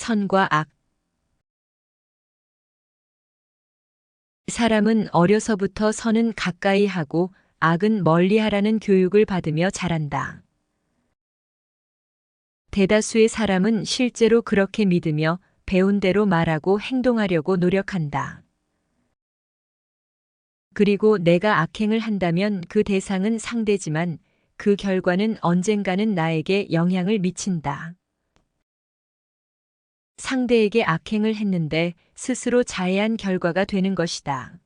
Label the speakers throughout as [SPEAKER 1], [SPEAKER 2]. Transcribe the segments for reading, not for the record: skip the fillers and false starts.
[SPEAKER 1] 선과 악. 사람은 어려서부터 선은 가까이 하고 악은 멀리 하라는 교육을 받으며 자란다. 대다수의 사람은 실제로 그렇게 믿으며 배운 대로 말하고 행동하려고 노력한다. 그리고 내가 악행을 한다면 그 대상은 상대지만 그 결과는 언젠가는 나에게 영향을 미친다. 상대에게 악행을 했는데 스스로 자해한 결과가 되는 것이다.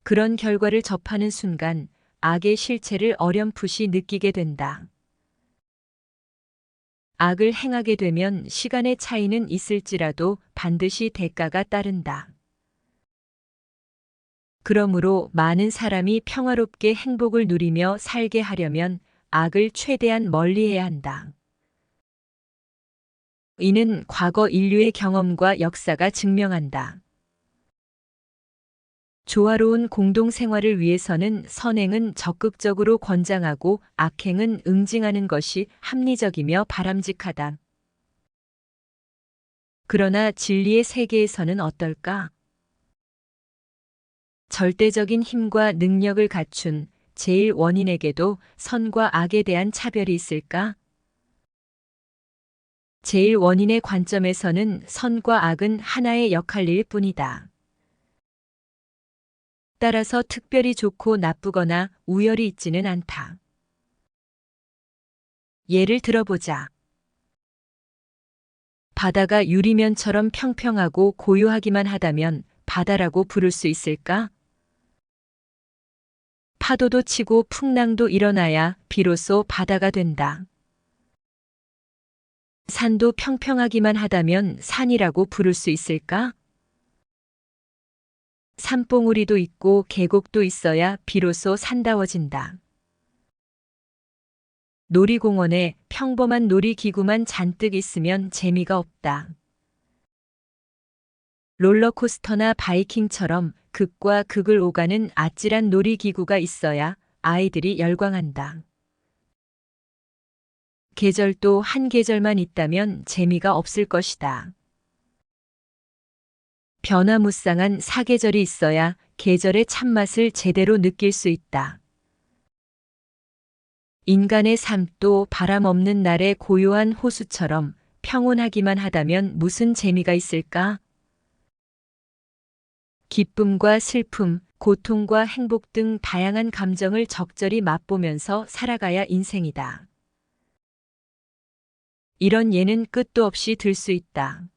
[SPEAKER 1] 그런 결과를 접하는 순간 악의 실체를 어렴풋이 느끼게 된다. 악을 행하게 되면 시간의 차이는 있을지라도 반드시 대가가 따른다. 그러므로 많은 사람이 평화롭게 행복을 누리며 살게 하려면 악을 최대한 멀리해야 한다. 이는 과거 인류의 경험과 역사가 증명한다. 조화로운 공동생활을 위해서는 선행은 적극적으로 권장하고 악행은 응징하는 것이 합리적이며 바람직하다. 그러나 진리의 세계에서는 어떨까? 절대적인 힘과 능력을 갖춘 제일 원인에게도 선과 악에 대한 차별이 있을까? 제일 원인의 관점에서는 선과 악은 하나의 역할일 뿐이다. 따라서 특별히 좋고 나쁘거나 우열이 있지는 않다. 예를 들어보자. 바다가 유리면처럼 평평하고 고요하기만 하다면 바다라고 부를 수 있을까? 파도도 치고 풍랑도 일어나야 비로소 바다가 된다. 산도 평평하기만 하다면 산이라고 부를 수 있을까? 산봉우리도 있고 계곡도 있어야 비로소 산다워진다. 놀이공원에 평범한 놀이기구만 잔뜩 있으면 재미가 없다. 롤러코스터나 바이킹처럼 극과 극을 오가는 아찔한 놀이기구가 있어야 아이들이 열광한다. 계절도 한 계절만 있다면 재미가 없을 것이다. 변화무쌍한 사계절이 있어야 계절의 참맛을 제대로 느낄 수 있다. 인간의 삶도 바람 없는 날의 고요한 호수처럼 평온하기만 하다면 무슨 재미가 있을까? 기쁨과 슬픔, 고통과 행복 등 다양한 감정을 적절히 맛보면서 살아가야 인생이다. 이런 예는 끝도 없이 들 수 있다.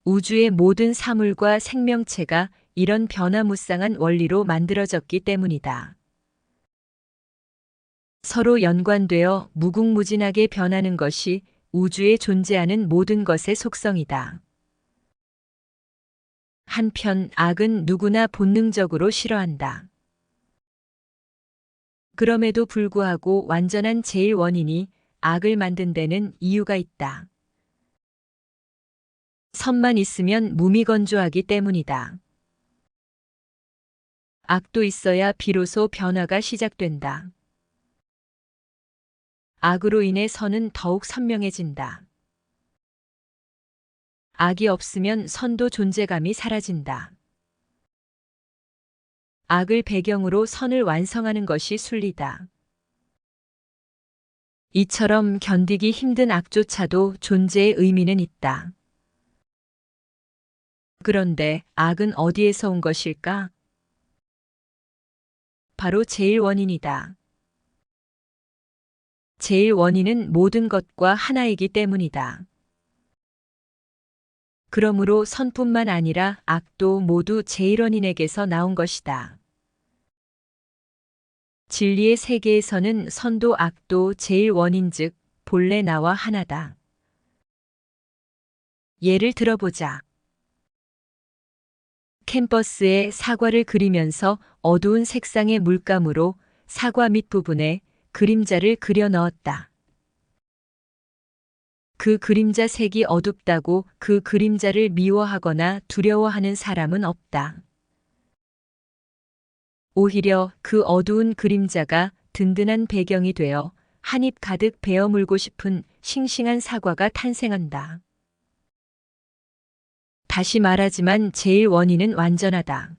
[SPEAKER 1] 우주의 모든 사물과 생명체가 이런 변화무쌍한 원리로 만들어졌기 때문이다. 서로 연관되어 무궁무진하게 변하는 것이 우주에 존재하는 모든 것의 속성이다. 한편 악은 누구나 본능적으로 싫어한다. 그럼에도 불구하고 완전한 제일 원인이 악을 만든 데는 이유가 있다. 선만 있으면 무미건조하기 때문이다. 악도 있어야 비로소 변화가 시작된다. 악으로 인해 선은 더욱 선명해진다. 악이 없으면 선도 존재감이 사라진다. 악을 배경으로 선을 완성하는 것이 순리다. 이처럼 견디기 힘든 악조차도 존재의 의미는 있다. 그런데 악은 어디에서 온 것일까? 바로 제일 원인이다. 제일 원인은 모든 것과 하나이기 때문이다. 그러므로 선뿐만 아니라 악도 모두 제일 원인에게서 나온 것이다. 진리의 세계에서는 선도 악도 제일 원인 즉 본래 나와 하나다. 예를 들어보자. 캔버스에 사과를 그리면서 어두운 색상의 물감으로 사과 밑부분에 그림자를 그려 넣었다. 그 그림자 색이 어둡다고 그 그림자를 미워하거나 두려워하는 사람은 없다. 오히려 그 어두운 그림자가 든든한 배경이 되어 한입 가득 베어 물고 싶은 싱싱한 사과가 탄생한다. 다시 말하지만 제일 원인은 완전하다.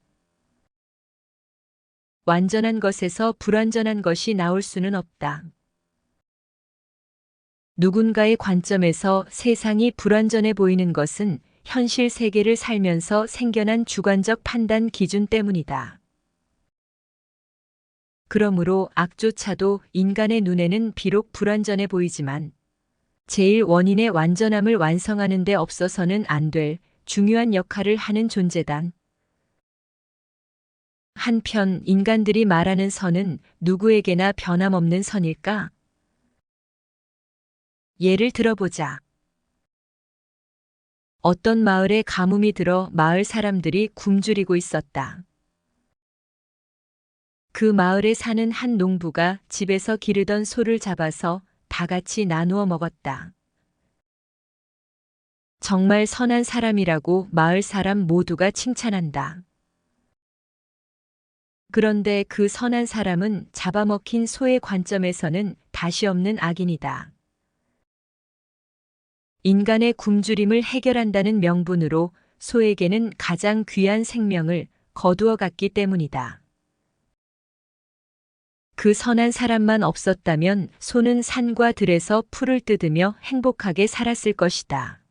[SPEAKER 1] 완전한 것에서 불완전한 것이 나올 수는 없다. 누군가의 관점에서 세상이 불완전해 보이는 것은 현실 세계를 살면서 생겨난 주관적 판단 기준 때문이다. 그러므로 악조차도 인간의 눈에는 비록 불완전해 보이지만 제일 원인의 완전함을 완성하는 데 없어서는 안 될 중요한 역할을 하는 존재다. 한편 인간들이 말하는 선은 누구에게나 변함없는 선일까? 예를 들어보자. 어떤 마을에 가뭄이 들어 마을 사람들이 굶주리고 있었다. 그 마을에 사는 한 농부가 집에서 기르던 소를 잡아서 다 같이 나누어 먹었다. 정말 선한 사람이라고 마을 사람 모두가 칭찬한다. 그런데 그 선한 사람은 잡아먹힌 소의 관점에서는 다시 없는 악인이다. 인간의 굶주림을 해결한다는 명분으로 소에게는 가장 귀한 생명을 거두어 갔기 때문이다. 그 선한 사람만 없었다면 소는 산과 들에서 풀을 뜯으며 행복하게 살았을 것이다.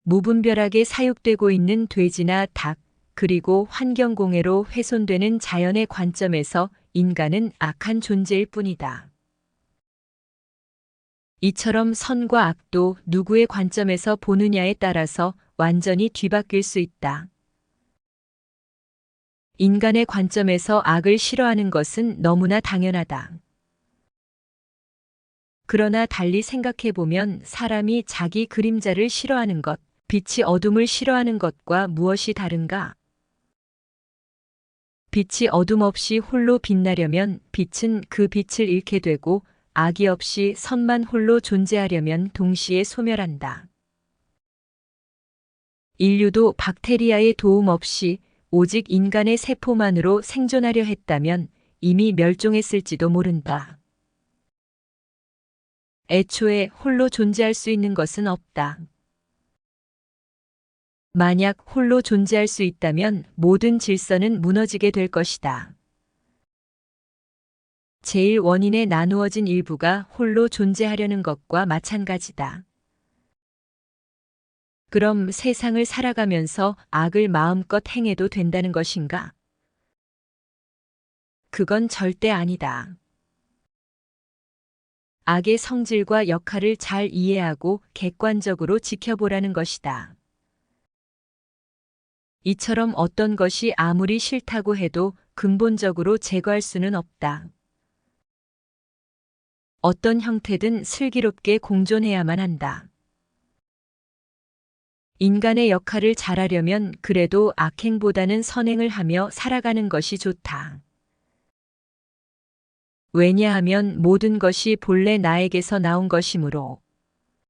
[SPEAKER 1] 무분별하게 사육되고 있는 돼지나 닭, 그리고 환경공해로 훼손되는 자연의 관점에서 인간은 악한 존재일 뿐이다. 이처럼 선과 악도 누구의 관점에서 보느냐에 따라서 완전히 뒤바뀔 수 있다. 인간의 관점에서 악을 싫어하는 것은 너무나 당연하다. 그러나 달리 생각해보면 사람이 자기 그림자를 싫어하는 것, 빛이 어둠을 싫어하는 것과 무엇이 다른가? 빛이 어둠 없이 홀로 빛나려면 빛은 그 빛을 잃게 되고 악이 없이 선만 홀로 존재하려면 동시에 소멸한다. 인류도 박테리아의 도움 없이 오직 인간의 세포만으로 생존하려 했다면 이미 멸종했을지도 모른다. 애초에 홀로 존재할 수 있는 것은 없다. 만약 홀로 존재할 수 있다면 모든 질서는 무너지게 될 것이다. 제일 원인에 나누어진 일부가 홀로 존재하려는 것과 마찬가지다. 그럼 세상을 살아가면서 악을 마음껏 행해도 된다는 것인가? 그건 절대 아니다. 악의 성질과 역할을 잘 이해하고 객관적으로 지켜보라는 것이다. 이처럼 어떤 것이 아무리 싫다고 해도 근본적으로 제거할 수는 없다. 어떤 형태든 슬기롭게 공존해야만 한다. 인간의 역할을 잘하려면 그래도 악행보다는 선행을 하며 살아가는 것이 좋다. 왜냐하면 모든 것이 본래 나에게서 나온 것이므로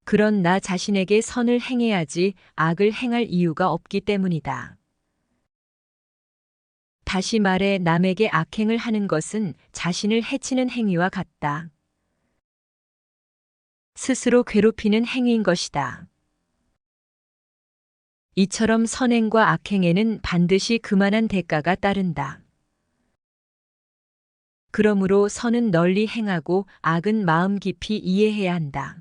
[SPEAKER 1] 그런 나 자신에게 선을 행해야지 악을 행할 이유가 없기 때문이다. 다시 말해 남에게 악행을 하는 것은 자신을 해치는 행위와 같다. 스스로 괴롭히는 행위인 것이다. 이처럼 선행과 악행에는 반드시 그만한 대가가 따른다. 그러므로 선은 널리 행하고 악은 마음 깊이 이해해야 한다.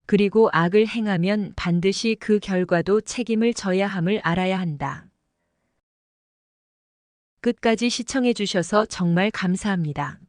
[SPEAKER 1] 그리고 악을 행하면 반드시 그 결과도 책임을 져야 함을 알아야 한다. 끝까지 시청해 주셔서 정말 감사합니다.